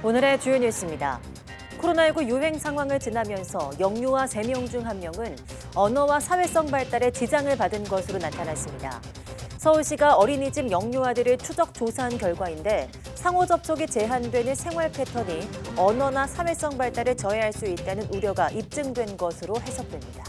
오늘의 주요 뉴스입니다. 코로나19 유행 상황을 지나면서 영유아 3명 중 1명은 언어와 사회성 발달에 지장을 받은 것으로 나타났습니다. 서울시가 어린이집 영유아들을 추적 조사한 결과인데 상호 접촉이 제한되는 생활 패턴이 언어나 사회성 발달에 저해할 수 있다는 우려가 입증된 것으로 해석됩니다.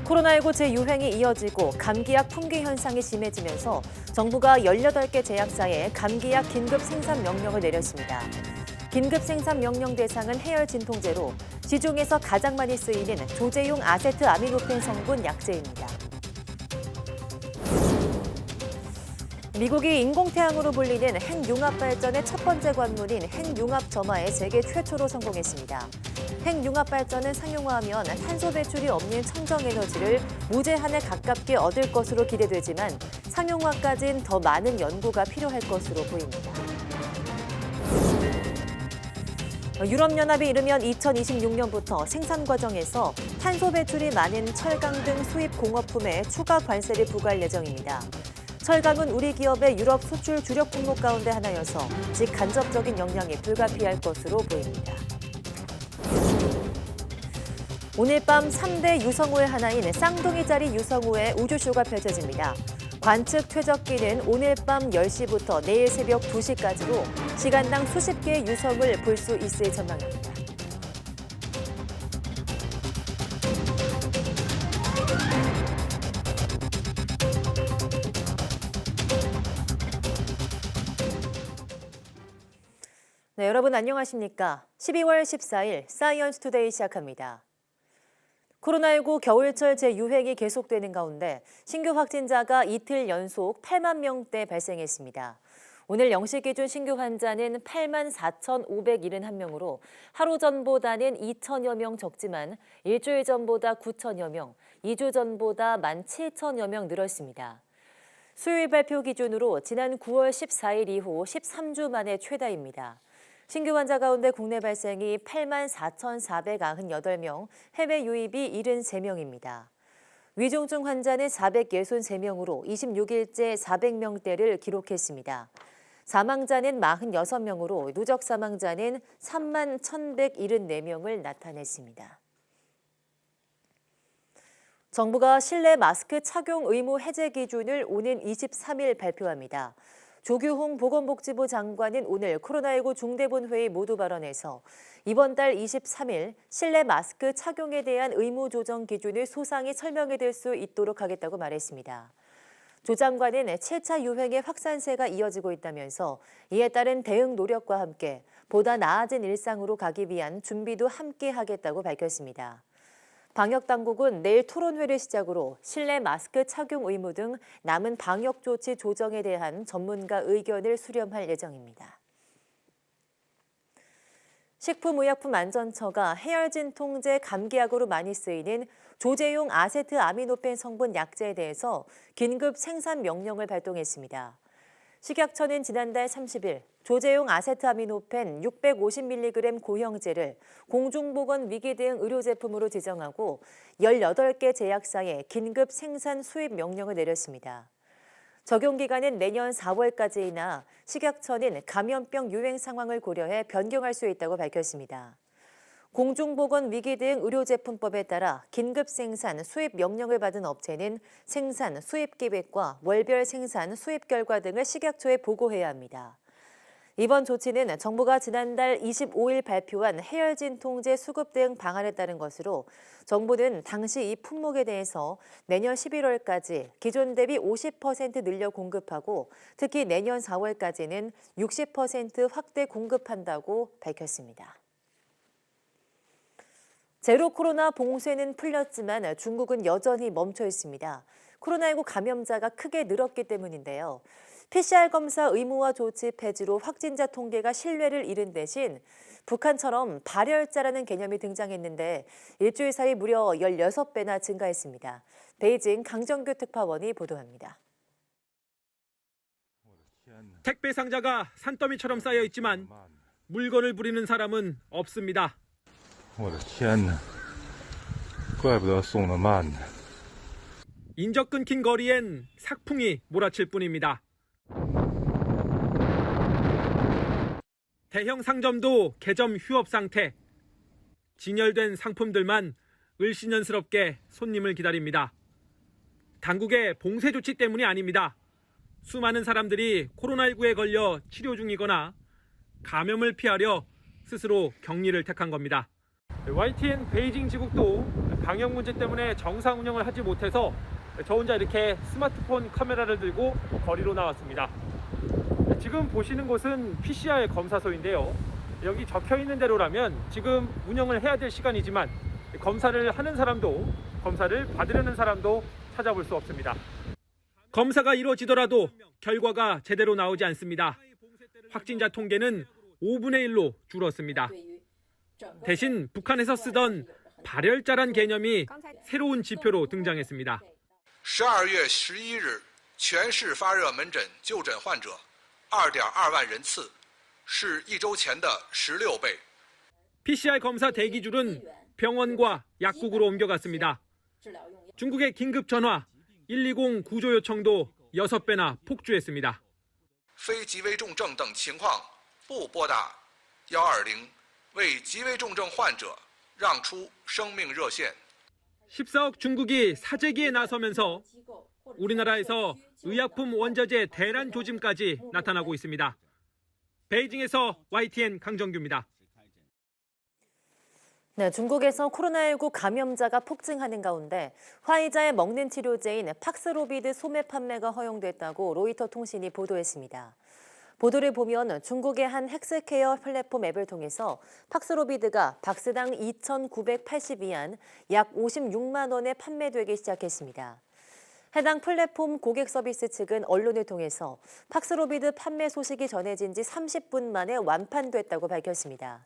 코로나19 재유행이 이어지고 감기약 품귀 현상이 심해지면서 정부가 18개 제약사에 감기약 긴급 생산 명령을 내렸습니다. 긴급 생산 명령 대상은 해열 진통제로 시중에서 가장 많이 쓰이는 조제용 아세트아미노펜 성분 약제입니다. 미국이 인공태양으로 불리는 핵융합 발전의 첫 번째 관문인 핵융합 점화에 세계 최초로 성공했습니다. 핵융합 발전은 상용화하면 탄소 배출이 없는 청정에너지를 무제한에 가깝게 얻을 것으로 기대되지만 상용화까지는 더 많은 연구가 필요할 것으로 보입니다. 유럽연합이 이르면 2026년부터 생산 과정에서 탄소 배출이 많은 철강 등 수입 공업품에 추가 관세를 부과할 예정입니다. 철강은 우리 기업의 유럽 수출 주력 품목 가운데 하나여서 직간접적인 영향이 불가피할 것으로 보입니다. 오늘 밤 3대 유성우의 하나인 쌍둥이짜리 유성우의 우주쇼가 펼쳐집니다. 관측 퇴적기는 오늘 밤 10시부터 내일 새벽 2시까지로 시간당 수십 개의 유성을 볼 수 있을 전망입니다. 네, 여러분 안녕하십니까? 12월 14일 사이언스 투데이 시작합니다. 코로나19 겨울철 재유행이 계속되는 가운데 신규 확진자가 이틀 연속 8만 명대 발생했습니다. 오늘 0시 기준 신규 환자는 8만 4,571명으로 하루 전보다는 2천여 명 적지만 일주일 전보다 9천여 명, 2주 전보다 17,000여 명 늘었습니다. 수요일 발표 기준으로 지난 9월 14일 이후 13주 만에 최다입니다. 신규 환자 가운데 국내 발생이 8만 4,498명, 해외 유입이 73명입니다. 위중증 환자는 463명으로 26일째 400명대를 기록했습니다. 사망자는 46명으로 누적 사망자는 3만 1,174명을 나타냈습니다. 정부가 실내 마스크 착용 의무 해제 기준을 오는 23일 발표합니다. 조규홍 보건복지부 장관은 오늘 코로나19 중대본회의 모두 발언에서 이번 달 23일 실내 마스크 착용에 대한 의무 조정 기준을 소상히 설명해 드릴 수 있도록 하겠다고 말했습니다. 조 장관은 7차 유행의 확산세가 이어지고 있다면서 이에 따른 대응 노력과 함께 보다 나아진 일상으로 가기 위한 준비도 함께 하겠다고 밝혔습니다. 방역당국은 내일 토론회를 시작으로 실내 마스크 착용 의무 등 남은 방역 조치 조정에 대한 전문가 의견을 수렴할 예정입니다. 식품의약품안전처가 해열진통제 감기약으로 많이 쓰이는 조제용 아세트아미노펜 성분 약제에 대해서 긴급 생산 명령을 발동했습니다. 식약처는 지난달 30일 조제용 아세트아미노펜 650mg 고형제를 공중보건 위기 대응 의료제품으로 지정하고 18개 제약사에 긴급 생산 수입 명령을 내렸습니다. 적용기간은 내년 4월까지이나 식약처는 감염병 유행 상황을 고려해 변경할 수 있다고 밝혔습니다. 공중보건 위기 대응 의료제품법에 따라 긴급 생산 수입 명령을 받은 업체는 생산 수입 계획과 월별 생산 수입 결과 등을 식약처에 보고해야 합니다. 이번 조치는 정부가 지난달 25일 발표한 해열진통제 수급 대응 방안에 따른 것으로 정부는 당시 이 품목에 대해서 내년 11월까지 기존 대비 50% 늘려 공급하고 특히 내년 4월까지는 60% 확대 공급한다고 밝혔습니다. 제로 코로나 봉쇄는 풀렸지만 중국은 여전히 멈춰 있습니다. 코로나19 감염자가 크게 늘었기 때문인데요. PCR 검사 의무화 조치 폐지로 확진자 통계가 신뢰를 잃은 대신 북한처럼 발열자라는 개념이 등장했는데 일주일 사이 무려 16배나 증가했습니다. 베이징 강정규 특파원이 보도합니다. 택배 상자가 산더미처럼 쌓여 있지만 물건을 부리는 사람은 없습니다. 我的天哪，怪不得送得慢呢。 인적 끊긴 거리엔 삭풍이 몰아칠 뿐입니다. 대형 상점도 개점 휴업 상태. 진열된 상품들만 을씨년스럽게 손님을 기다립니다. 당국의 봉쇄 조치 때문이 아닙니다. 수많은 사람들이 코로나19에 걸려 치료 중이거나 감염을 피하려 스스로 격리를 택한 겁니다. YTN 베이징 지국도 방역 문제 때문에 정상 운영을 하지 못해서 저 혼자 이렇게 스마트폰 카메라를 들고 거리로 나왔습니다. 지금 보시는 곳은 PCR 검사소인데요. 여기 적혀 있는 대로라면 지금 운영을 해야 될 시간이지만 검사를 하는 사람도 검사를 받으려는 사람도 찾아볼 수 없습니다. 검사가 이루어지더라도 결과가 제대로 나오지 않습니다. 확진자 통계는 5분의 1로 줄었습니다. 대신 북한에서 쓰던 발열자란 개념이 새로운 지표로 등장했습니다. 12月11日全市发热门诊就诊患者 2.2万人次，是一周前的16倍。 PCR 검사 대기줄은 병원과 약국으로 옮겨갔습니다. 중국의 긴급 전화 120 구조 요청도 6배나 폭주했습니다. 非极危重症等情况不拨打120，为极危重症患者让出生命热线。 14억 중국이 사재기에 나서면서 우리나라에서 의약품 원자재 대란 조짐까지 나타나고 있습니다. 베이징에서 YTN 강정규입니다. 네, 중국에서 코로나19 감염자가 폭증하는 가운데 화이자의 먹는 치료제인 팍스로비드 소매 판매가 허용됐다고 로이터 통신이 보도했습니다. 보도를 보면 중국의 한 헬스케어 플랫폼 앱을 통해서 팍스로비드가 박스당 2,982안, 약 56만 원에 판매되기 시작했습니다. 해당 플랫폼 고객 서비스 측은 언론을 통해서 팍스로비드 판매 소식이 전해진 지 30분 만에 완판됐다고 밝혔습니다.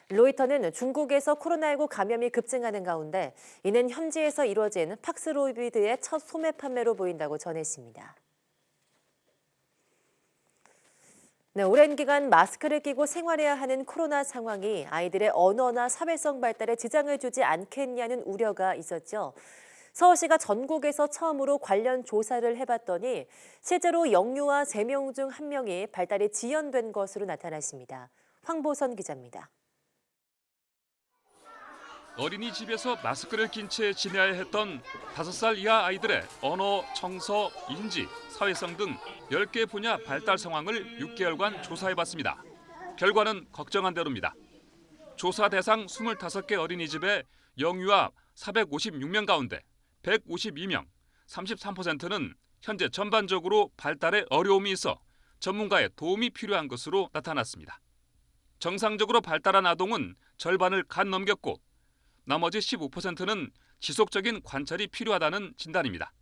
로이터는 중국에서 코로나19 감염이 급증하는 가운데 이는 현지에서 이뤄진 팍스로비드의 첫 소매 판매로 보인다고 전했습니다. 네, 오랜 기간 마스크를 끼고 생활해야 하는 코로나 상황이 아이들의 언어나 사회성 발달에 지장을 주지 않겠냐는 우려가 있었죠. 서울시가 전국에서 처음으로 관련 조사를 해봤더니 실제로 영유아 3명 중 1명이 발달이 지연된 것으로 나타났습니다. 황보선 기자입니다. 어린이집에서 마스크를 낀 채 지내야 했던 5살 이하 아이들의 언어, 청소, 인지, 사회성 등 10개 분야 발달 상황을 6개월간 조사해봤습니다. 결과는 걱정한 대로입니다. 조사 대상 25개 어린이집의 영유아 456명 가운데 152명, 33%는 현재 전반적으로 발달에 어려움이 있어 전문가의 도움이 필요한 것으로 나타났습니다. 정상적으로 발달한 아동은 절반을 간 넘겼고 나머지 15%는 지속적인 관찰이 필요하다는 진단입니다.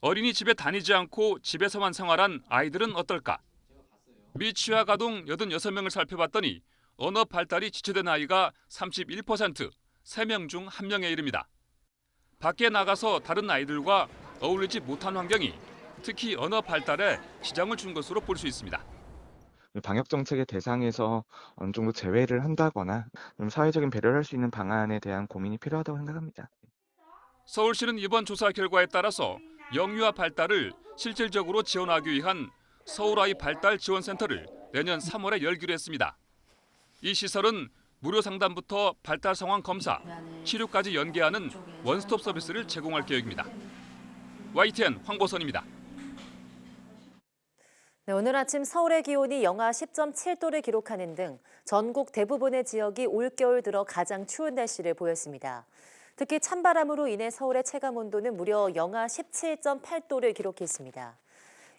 어린이집에 다니지 않고 집에서만 생활한 아이들은 어떨까? 미취학 아동 86명을 살펴봤더니 언어 발달이 지체된 아이가 31%, 3명 중 1명에 이릅니다. 밖에 나가서 다른 아이들과 어울리지 못한 환경이 특히 언어 발달에 지장을 준 것으로 볼 수 있습니다. 방역 정책의 대상에서 어느 정도 제외를 한다거나 좀 사회적인 배려를 할 수 있는 방안에 대한 고민이 필요하다고 생각합니다. 서울시는 이번 조사 결과에 따라서 영유아 발달을 실질적으로 지원하기 위한 서울아이 발달 지원센터를 내년 3월에 열기로 했습니다. 이 시설은 무료 상담부터 발달 상황 검사, 치료까지 연계하는 원스톱 서비스를 제공할 계획입니다. YTN 황보선입니다. 네, 오늘 아침 서울의 기온이 영하 10.7도를 기록하는 등 전국 대부분의 지역이 올겨울 들어 가장 추운 날씨를 보였습니다. 특히 찬바람으로 인해 서울의 체감온도는 무려 영하 17.8도를 기록했습니다.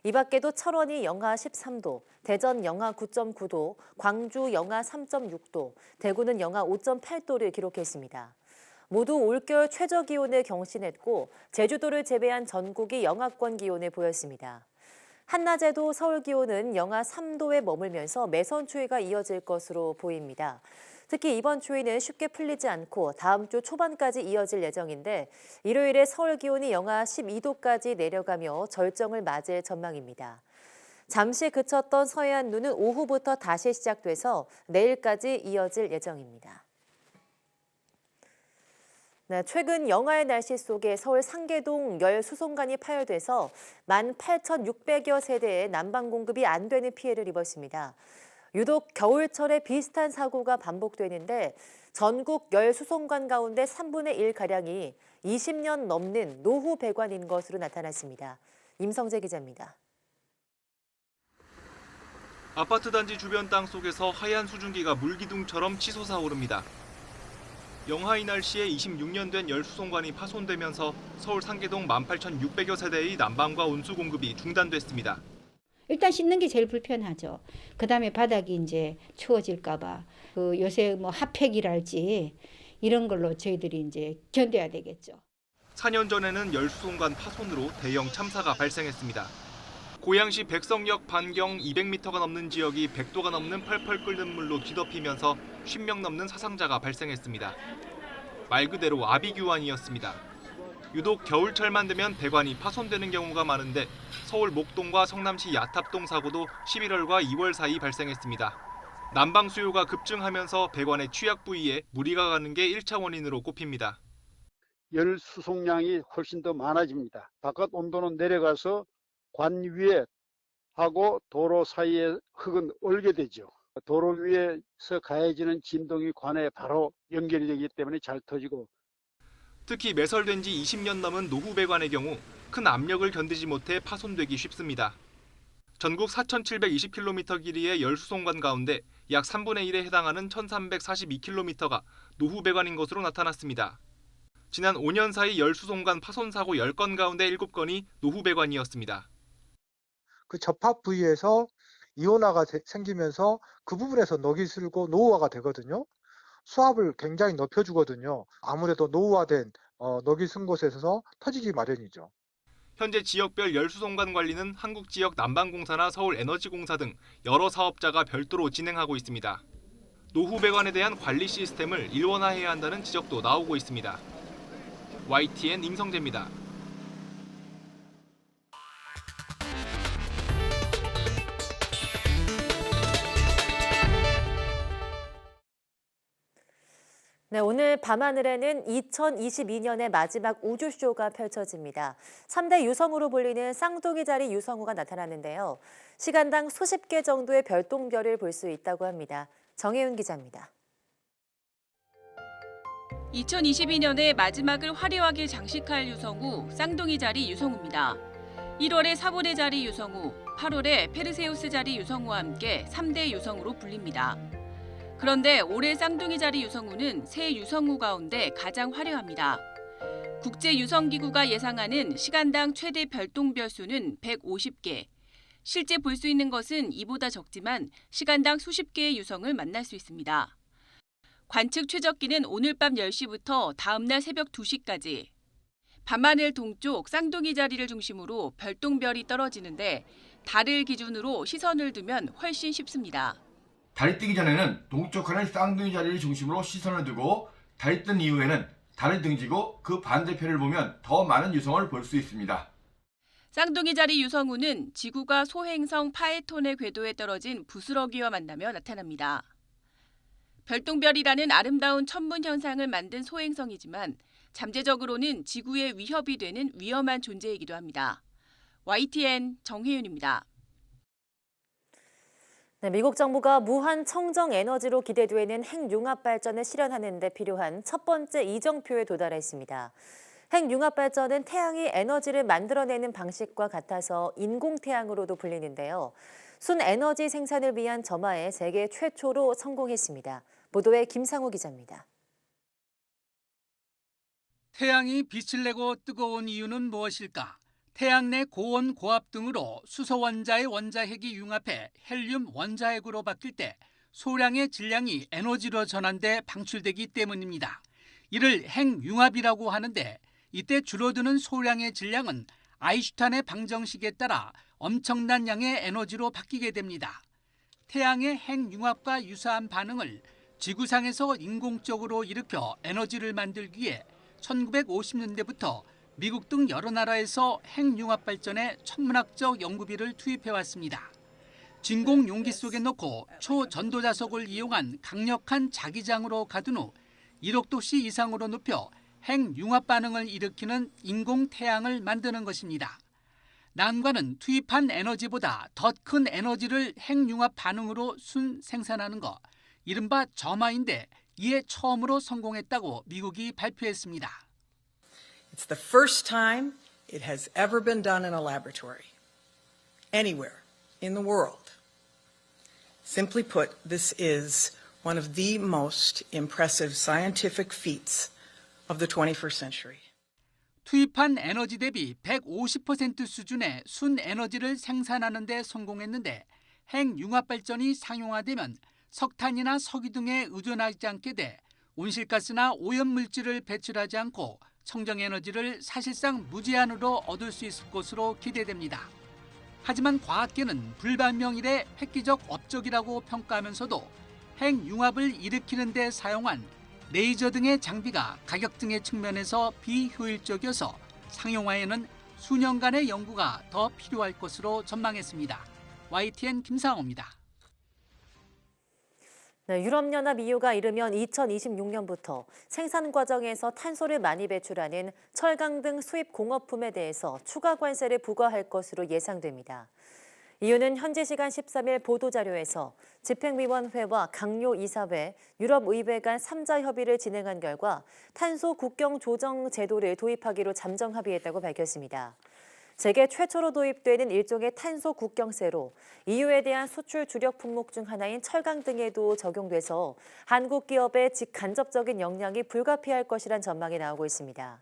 이 밖에도 철원이 영하 13도, 대전 영하 9.9도, 광주 영하 3.6도, 대구는 영하 5.8도를 기록했습니다. 모두 올겨울 최저 기온을 경신했고 제주도를 제외한 전국이 영하권 기온을 보였습니다. 한낮에도 서울 기온은 영하 3도에 머물면서 매선 추위가 이어질 것으로 보입니다. 특히 이번 추위는 쉽게 풀리지 않고 다음 주 초반까지 이어질 예정인데 일요일에 서울 기온이 영하 12도까지 내려가며 절정을 맞을 전망입니다. 잠시 그쳤던 서해안 눈은 오후부터 다시 시작돼서 내일까지 이어질 예정입니다. 네, 최근 영하의 날씨 속에 서울 상계동 열 수송관이 파열돼서 18,600여 세대의 난방 공급이 안 되는 피해를 입었습니다. 유독 겨울철에 비슷한 사고가 반복되는데 전국 열수송관 가운데 3분의 1가량이 20년 넘는 노후 배관인 것으로 나타났습니다. 임성재 기자입니다. 아파트 단지 주변 땅 속에서 하얀 수증기가 물기둥처럼 치솟아 오릅니다. 영하의 날씨에 26년 된 열수송관이 파손되면서 서울 상계동 18,600여 세대의 난방과 온수 공급이 중단됐습니다. 일단 씻는 게 제일 불편하죠. 그다음에 바닥이 이제 추워질까봐 요새 뭐 핫팩이랄지 이런 걸로 저희들이 이제 견뎌야 되겠죠. 4년 전에는 열수송관 파손으로 대형 참사가 발생했습니다. 고양시 백성역 반경 200m가 넘는 지역이 100도가 넘는 펄펄 끓는 물로 뒤덮이면서 10명 넘는 사상자가 발생했습니다. 말 그대로 아비규환이었습니다. 유독 겨울철만 되면 배관이 파손되는 경우가 많은데 서울 목동과 성남시 야탑동 사고도 11월과 2월 사이 발생했습니다. 난방 수요가 급증하면서 배관의 취약 부위에 무리가 가는 게 1차 원인으로 꼽힙니다. 열 수송량이 훨씬 더 많아집니다. 바깥 온도는 내려가서 관 위에 하고 도로 사이에 흙은 얼게 되죠. 도로 위에서 가해지는 진동이 관에 바로 연결이 되기 때문에 잘 터지고, 특히 매설된 지 20년 넘은 노후 배관의 경우 큰 압력을 견디지 못해 파손되기 쉽습니다. 전국 4,720km 길이의 열수송관 가운데 약 3분의 1에 해당하는 1,342km가 노후 배관인 것으로 나타났습니다. 지난 5년 사이 열수송관 파손 사고 10건 가운데 7건이 노후 배관이었습니다. 그 접합 부위에서 이온화가 생기면서 그 부분에서 녹이 슬고 노후화가 되거든요. 수압을 굉장히 높여주거든요. 아무래도 노후화된 녹이 쓴 곳에서 터지기 마련이죠. 현재 지역별 열수송관 관리는 한국지역난방공사나 서울에너지공사 등 여러 사업자가 별도로 진행하고 있습니다. 노후 배관에 대한 관리 시스템을 일원화해야 한다는 지적도 나오고 있습니다. YTN 임성재입니다. 네, 오늘 밤하늘에는 2022년의 마지막 우주쇼가 펼쳐집니다. 3대 유성우로 불리는 쌍둥이 자리 유성우가 나타났는데요. 시간당 수십 개 정도의 별똥별을 볼 수 있다고 합니다. 정혜윤 기자입니다. 2022년의 마지막을 화려하게 장식할 유성우, 쌍둥이 자리 유성우입니다. 1월에 사본의 자리 유성우, 8월에 페르세우스 자리 유성우와 함께 3대 유성우로 불립니다. 그런데 올해 쌍둥이 자리 유성우는 새 유성우 가운데 가장 화려합니다. 국제유성기구가 예상하는 시간당 최대 별똥별 수는 150개. 실제 볼 수 있는 것은 이보다 적지만 시간당 수십 개의 유성을 만날 수 있습니다. 관측 최적기는 오늘 밤 10시부터 다음 날 새벽 2시까지. 밤하늘 동쪽 쌍둥이 자리를 중심으로 별똥별이 떨어지는데 달을 기준으로 시선을 두면 훨씬 쉽습니다. 달이 뜨기 전에는 동쪽하는 쌍둥이 자리를 중심으로 시선을 두고 달이 뜬 이후에는 달을 등지고 그 반대편을 보면 더 많은 유성을 볼 수 있습니다. 쌍둥이 자리 유성우는 지구가 소행성 파에톤의 궤도에 떨어진 부스러기와 만나며 나타납니다. 별똥별이라는 아름다운 천문 현상을 만든 소행성이지만 잠재적으로는 지구에 위협이 되는 위험한 존재이기도 합니다. YTN 정혜윤입니다. 네, 미국 정부가 무한 청정 에너지로 기대되는 핵융합 발전을 실현하는 데 필요한 첫 번째 이정표에 도달했습니다. 핵융합 발전은 태양이 에너지를 만들어내는 방식과 같아서 인공태양으로도 불리는데요. 순에너지 생산을 위한 점화에 세계 최초로 성공했습니다. 보도에 김상우 기자입니다. 태양이 빛을 내고 뜨거운 이유는 무엇일까? 태양 내 고온 고압 등으로 수소 원자의 원자핵이 융합해 헬륨 원자핵으로 바뀔 때 소량의 질량이 에너지로 전환돼 방출되기 때문입니다. 이를 핵융합이라고 하는데 이때 줄어드는 소량의 질량은 아인슈타인의 방정식에 따라 엄청난 양의 에너지로 바뀌게 됩니다. 태양의 핵융합과 유사한 반응을 지구상에서 인공적으로 일으켜 에너지를 만들기 위해 1950년대부터 미국 등 여러 나라에서 핵융합 발전에 천문학적 연구비를 투입해왔습니다. 진공 용기 속에 넣고 초전도자석을 이용한 강력한 자기장으로 가둔 후 1억 도씨 이상으로 높여 핵융합 반응을 일으키는 인공태양을 만드는 것입니다. 난관은 투입한 에너지보다 더 큰 에너지를 핵융합 반응으로 순 생산하는 것, 이른바 점화인데 이에 처음으로 성공했다고 미국이 발표했습니다. It's the first time it has ever been done in a laboratory, anywhere in the world. Simply put, this is one of the most impressive scientific feats of the 21st century. 투입한 에너지 대비 150% 수준의 순에너지를 생산하는 데 성공했는데 핵융합 발전이 상용화되면 석탄이나 석유 등에 의존하지 않게 돼 온실가스나 오염물질을 배출하지 않고 청정에너지를 사실상 무제한으로 얻을 수 있을 것으로 기대됩니다. 하지만 과학계는 불반명 이래 획기적 업적이라고 평가하면서도 핵융합을 일으키는 데 사용한 레이저 등의 장비가 가격 등의 측면에서 비효율적이어서 상용화에는 수년간의 연구가 더 필요할 것으로 전망했습니다. YTN 김상호입니다. 네, 유럽연합 EU가 이르면 2026년부터 생산 과정에서 탄소를 많이 배출하는 철강 등 수입 공업품에 대해서 추가 관세를 부과할 것으로 예상됩니다. EU는 현지 시간 13일 보도자료에서 집행위원회와 강요 이사회, 유럽의회 간 3자 협의를 진행한 결과 탄소 국경 조정 제도를 도입하기로 잠정 합의했다고 밝혔습니다. 세계 최초로 도입되는 일종의 탄소 국경세로 EU에 대한 수출 주력 품목 중 하나인 철강 등에도 적용돼서 한국 기업의 직간접적인 영향이 불가피할 것이란 전망이 나오고 있습니다.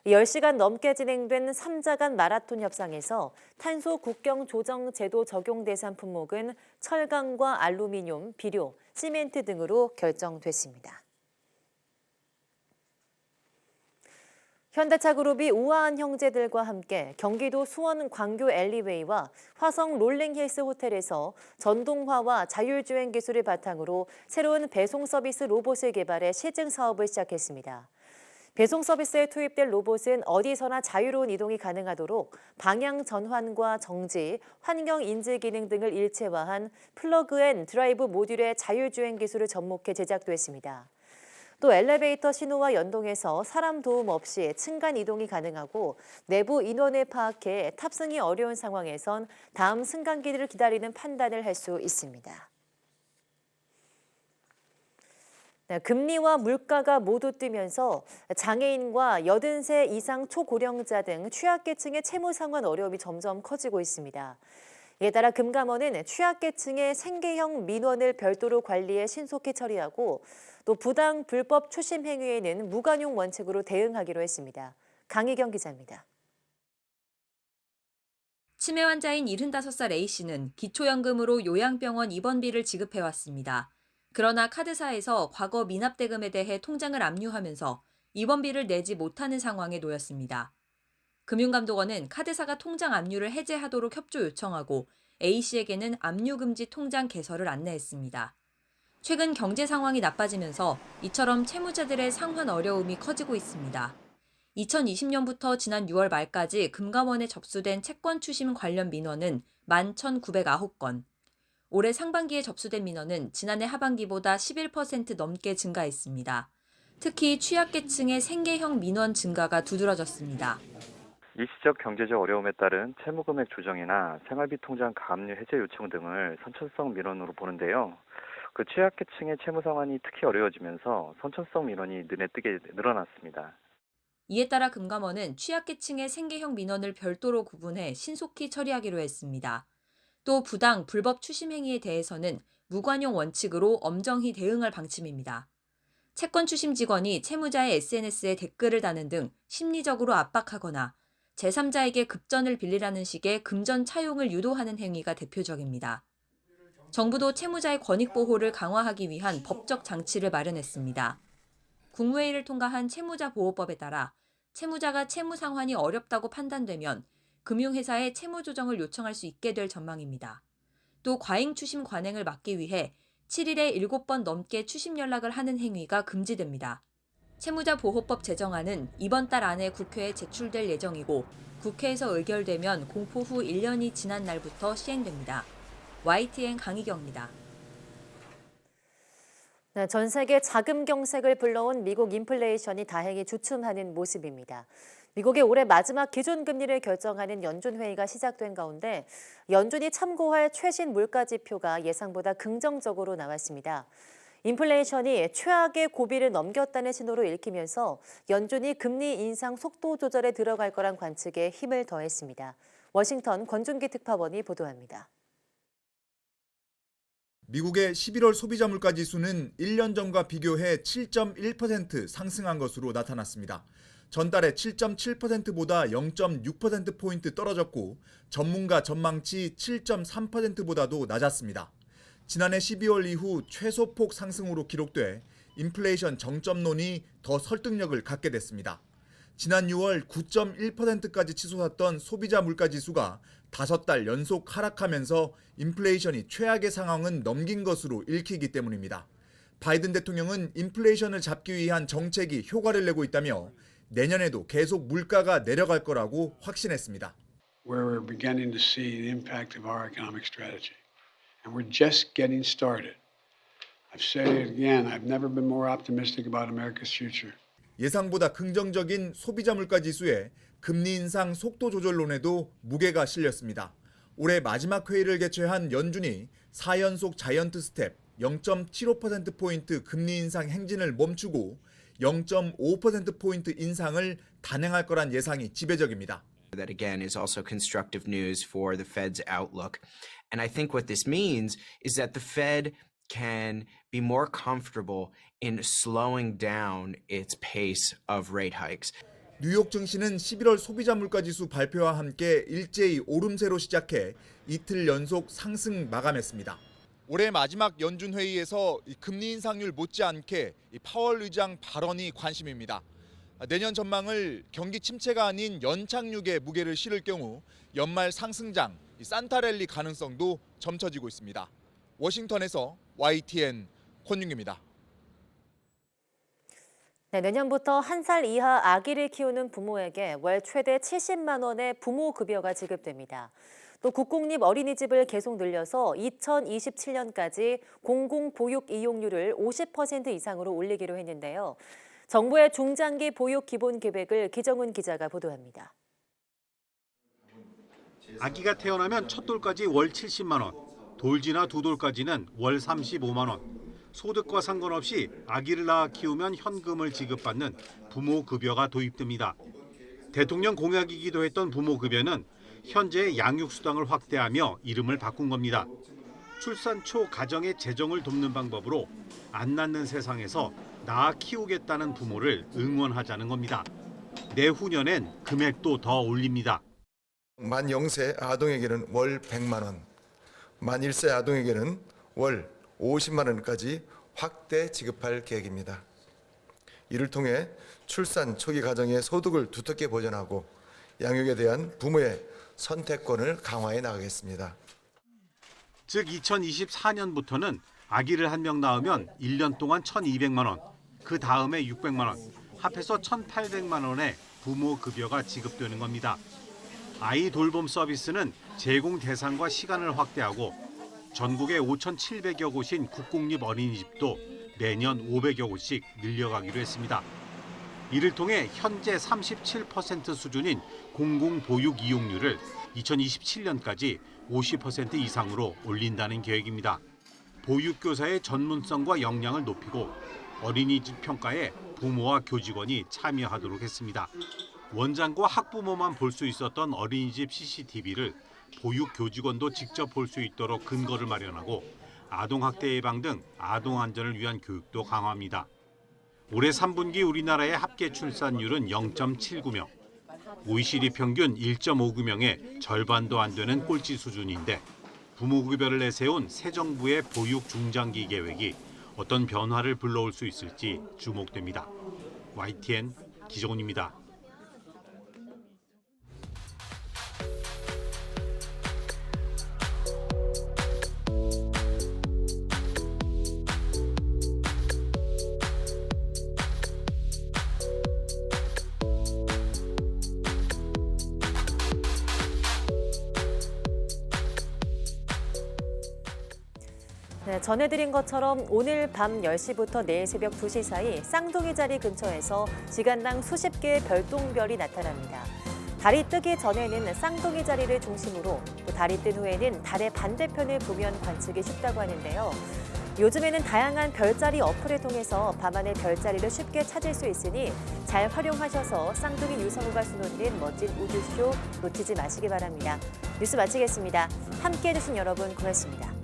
10시간 넘게 진행된 3자 간 마라톤 협상에서 탄소 국경 조정 제도 적용 대상 품목은 철강과 알루미늄, 비료, 시멘트 등으로 결정됐습니다. 현대차 그룹이 우아한 형제들과 함께 경기도 수원 광교 엘리웨이와 화성 롤링힐스 호텔에서 전동화와 자율주행 기술을 바탕으로 새로운 배송 서비스 로봇을 개발해 시증 사업을 시작했습니다. 배송 서비스에 투입될 로봇은 어디서나 자유로운 이동이 가능하도록 방향 전환과 정지, 환경 인지 기능 등을 일체화한 플러그 앤 드라이브 모듈의 자율주행 기술을 접목해 제작됐습니다. 또 엘리베이터 신호와 연동해서 사람 도움 없이 층간 이동이 가능하고 내부 인원을 파악해 탑승이 어려운 상황에선 다음 승강기를 기다리는 판단을 할 수 있습니다. 네, 금리와 물가가 모두 뛰면서 장애인과 80세 이상 초고령자 등 취약계층의 채무 상환 어려움이 점점 커지고 있습니다. 이에 따라 금감원은 취약계층의 생계형 민원을 별도로 관리해 신속히 처리하고 또 부당 불법 추심 행위에는 무관용 원칙으로 대응하기로 했습니다. 강희경 기자입니다. 치매 환자인 75살 A씨는 기초연금으로 요양병원 입원비를 지급해왔습니다. 그러나 카드사에서 과거 미납대금에 대해 통장을 압류하면서 입원비를 내지 못하는 상황에 놓였습니다. 금융감독원은 카드사가 통장 압류를 해제하도록 협조 요청하고 A씨에게는 압류금지 통장 개설을 안내했습니다. 최근 경제 상황이 나빠지면서 이처럼 채무자들의 상환 어려움이 커지고 있습니다. 2020년부터 지난 6월 말까지 금감원에 접수된 채권 추심 관련 민원은 11,909건. 올해 상반기에 접수된 민원은 지난해 하반기보다 11% 넘게 증가했습니다. 특히 취약계층의 생계형 민원 증가가 두드러졌습니다. 일시적 경제적 어려움에 따른 채무금액 조정이나 생활비 통장 가압류 해제 요청 등을 선천성 민원으로 보는데요. 그 취약계층의 채무 상환이 특히 어려워지면서 선천성 민원이 눈에 띄게 늘어났습니다. 이에 따라 금감원은 취약계층의 생계형 민원을 별도로 구분해 신속히 처리하기로 했습니다. 또 부당, 불법 추심 행위에 대해서는 무관용 원칙으로 엄정히 대응할 방침입니다. 채권 추심 직원이 채무자의 SNS에 댓글을 다는 등 심리적으로 압박하거나 제3자에게 급전을 빌리라는 식의 금전 차용을 유도하는 행위가 대표적입니다. 정부도 채무자의 권익 보호를 강화하기 위한 법적 장치를 마련했습니다. 국무회의를 통과한 채무자보호법에 따라 채무자가 채무 상환이 어렵다고 판단되면 금융회사에 채무 조정을 요청할 수 있게 될 전망입니다. 또 과잉 추심 관행을 막기 위해 7일에 7번 넘게 추심 연락을 하는 행위가 금지됩니다. 채무자보호법 제정안은 이번 달 안에 국회에 제출될 예정이고 국회에서 의결되면 공포 후 1년이 지난 날부터 시행됩니다. YTN 강희경입니다. 네, 전 세계 자금 경색을 불러온 미국 인플레이션이 다행히 주춤하는 모습입니다. 미국의 올해 마지막 기준금리를 결정하는 연준회의가 시작된 가운데 연준이 참고할 최신 물가지표가 예상보다 긍정적으로 나왔습니다. 인플레이션이 최악의 고비를 넘겼다는 신호로 읽히면서 연준이 금리 인상 속도 조절에 들어갈 거란 관측에 힘을 더했습니다. 워싱턴 권준기 특파원이 보도합니다. 미국의 11월 소비자 물가 지수는 1년 전과 비교해 7.1% 상승한 것으로 나타났습니다. 전달에 7.7%보다 0.6%포인트 떨어졌고 전문가 전망치 7.3%보다도 낮았습니다. 지난해 12월 이후 최소폭 상승으로 기록돼 인플레이션 정점론이 더 설득력을 갖게 됐습니다. 지난 6월 9.1%까지 치솟았던 소비자 물가 지수가 5달 연속 하락하면서 인플레이션이 최악의 상황은 넘긴 것으로 읽히기 때문입니다. 바이든 대통령은 인플레이션을 잡기 위한 정책이 효과를 내고 있다며 내년에도 계속 물가가 내려갈 거라고 확신했습니다. We're beginning to see the impact of our economic strategy. And we're just getting started. I've said it again, I've never been more optimistic about America's future. 예상보다 긍정적인 소비자 물가 지수에 금리 인상 속도 조절론에도 무게가 실렸습니다. 올해 마지막 회의를 개최한 연준이 4연속 자이언트 스텝 0.75%포인트 금리 인상 행진을 멈추고 0.5%포인트 인상을 단행할 거란 예상이 지배적입니다. That again is also constructive news for the Fed's outlook. And I think what this means is that the Fed can be more comfortable in slowing down its pace of rate hikes. 뉴욕 증시는 11월 소비자 물가 지수 발표와 함께 일제히 오름세로 시작해 이틀 연속 상승 마감했습니다. 올해 마지막 연준 회의에서 금리 인상률 못지않게 파월 의장 발언이 관심입니다. 내년 전망을 경기 침체가 아닌 연착륙에 무게를 실을 경우 연말 상승장, 산타랠리 가능성도 점쳐지고 있습니다. 워싱턴에서 YTN 권윤기입니다. 네, 내년부터 1살 이하 아기를 키우는 부모에게 월 최대 70만 원의 부모급여가 지급됩니다. 또 국공립 어린이집을 계속 늘려서 2027년까지 공공보육 이용률을 50% 이상으로 올리기로 했는데요. 정부의 중장기 보육 기본 계획을 기정훈 기자가 보도합니다. 아기가 태어나면 첫 돌까지 월 70만 원, 돌지나 두 돌까지는 월 35만 원. 소득과 상관없이 아기를 낳아 키우면 현금을 지급받는 부모급여가 도입됩니다. 대통령 공약이기도 했던 부모급여는 현재 양육수당을 확대하며 이름을 바꾼 겁니다. 출산 초 가정의 재정을 돕는 방법으로 안 낳는 세상에서 낳아 키우겠다는 부모를 응원하자는 겁니다. 내후년엔 금액도 더 올립니다. 만 0세 아동에게는 월 100만 원, 만 1세 아동에게는 월 50만 원까지 확대 지급할 계획입니다. 이를 통해 출산 초기 가정의 소득을 두텁게 보전하고 양육에 대한 부모의 선택권을 강화해 나가겠습니다. 즉 2024년부터는 아기를 한 명 낳으면 1년 동안 1,200만 원, 그 다음에 600만 원, 합해서 1,800만 원의 부모급여가 지급되는 겁니다. 아이 돌봄 서비스는 제공 대상과 시간을 확대하고 전국에 5,700여 곳인 국공립 어린이집도 매년 500여 곳씩 늘려가기로 했습니다. 이를 통해 현재 37% 수준인 공공보육 이용률을 2027년까지 50% 이상으로 올린다는 계획입니다. 보육교사의 전문성과 역량을 높이고 어린이집 평가에 부모와 교직원이 참여하도록 했습니다. 원장과 학부모만 볼 수 있었던 어린이집 CCTV를 보육 교직원도 직접 볼 수 있도록 근거를 마련하고 아동학대 예방 등 아동 안전을 위한 교육도 강화합니다. 올해 3분기 우리나라의 합계 출산율은 0.79명, OECD 평균 1.59명의 절반도 안 되는 꼴찌 수준인데 부모급여를 내세운 새 정부의 보육 중장기 계획이 어떤 변화를 불러올 수 있을지 주목됩니다. YTN 기정훈입니다. 네, 전해드린 것처럼 오늘 밤 10시부터 내일 새벽 2시 사이 쌍둥이 자리 근처에서 시간당 수십 개의 별똥별이 나타납니다. 달이 뜨기 전에는 쌍둥이 자리를 중심으로, 또 달이 뜬 후에는 달의 반대편을 보면 관측이 쉽다고 하는데요. 요즘에는 다양한 별자리 어플을 통해서 밤하늘 별자리를 쉽게 찾을 수 있으니 잘 활용하셔서 쌍둥이 유성우가 수놓는 멋진 우주쇼 놓치지 마시기 바랍니다. 뉴스 마치겠습니다. 함께해 주신 여러분 고맙습니다.